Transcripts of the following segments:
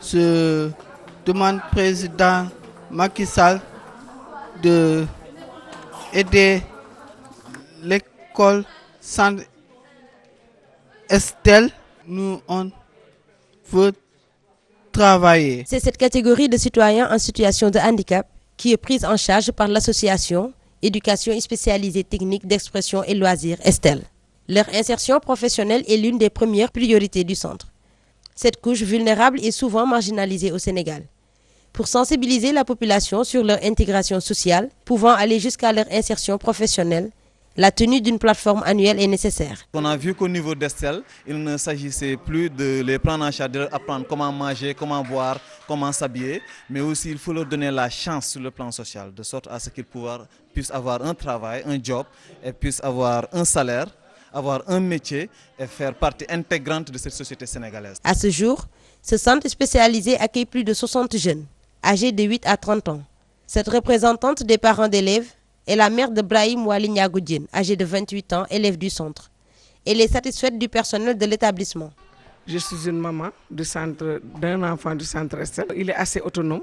je demande au président Macky Sall de aider l'école Centre Estelle. Nous, on veut travailler. C'est cette catégorie de citoyens en situation de handicap qui est prise en charge par l'association Éducation spécialisée technique d'expression et loisirs Estelle. Leur insertion professionnelle est l'une des premières priorités du centre. Cette couche vulnérable est souvent marginalisée au Sénégal. Pour sensibiliser la population sur leur intégration sociale, pouvant aller jusqu'à leur insertion professionnelle, la tenue d'une plateforme annuelle est nécessaire. On a vu qu'au niveau d'Estelle, il ne s'agissait plus de les prendre en charge, de leur apprendre comment manger, comment boire, comment s'habiller, mais aussi il faut leur donner la chance sur le plan social, de sorte à ce qu'ils puissent avoir un travail, un job, et puissent avoir un salaire, avoir un métier et faire partie intégrante de cette société sénégalaise. À ce jour, ce centre spécialisé accueille plus de 60 jeunes, âgés de 8 à 30 ans. Cette représentante des parents d'élèves est la mère de Brahim Walignagoudien, âgé de 28 ans, élève du centre. Elle est satisfaite du personnel de l'établissement. Je suis une maman d'un enfant du centre Estelle. Il est assez autonome.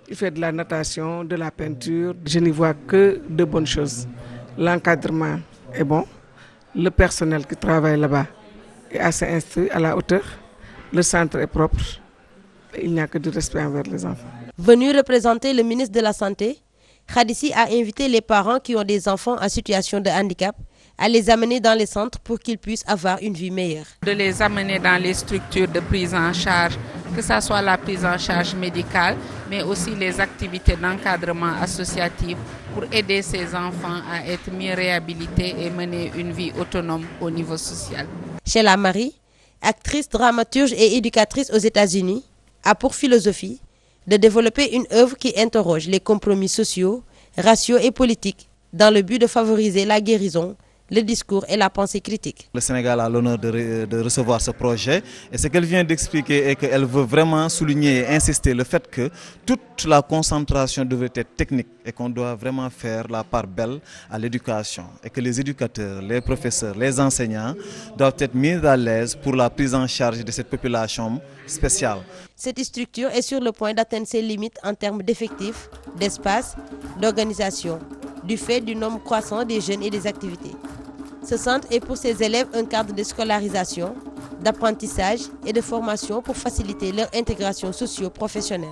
Il fait de la natation, de la peinture. Je n'y vois que de bonnes choses. L'encadrement est bon. Le personnel qui travaille là-bas est assez instruit, à la hauteur. Le centre est propre. Il n'y a que du respect envers les enfants. Venu représenter le ministre de la Santé, Khadissi a invité les parents qui ont des enfants en situation de handicap à les amener dans les centres pour qu'ils puissent avoir une vie meilleure. De les amener dans les structures de prise en charge, que ce soit la prise en charge médicale, mais aussi les activités d'encadrement associatif pour aider ces enfants à être mieux réhabilités et mener une vie autonome au niveau social. Sheila Marie, actrice, dramaturge et éducatrice aux États-Unis, a pour philosophie de développer une œuvre qui interroge les compromis sociaux, raciaux et politiques dans le but de favoriser la guérison, le discours et la pensée critique. Le Sénégal a l'honneur de recevoir ce projet et ce qu'elle vient d'expliquer est qu'elle veut vraiment souligner et insister le fait que toute la concentration devrait être technique et qu'on doit vraiment faire la part belle à l'éducation et que les éducateurs, les professeurs, les enseignants doivent être mis à l'aise pour la prise en charge de cette population spéciale. Cette structure est sur le point d'atteindre ses limites en termes d'effectifs, d'espace, d'organisation, du fait du nombre croissant des jeunes et des activités. Ce centre est pour ses élèves un cadre de scolarisation, d'apprentissage et de formation pour faciliter leur intégration socio-professionnelle.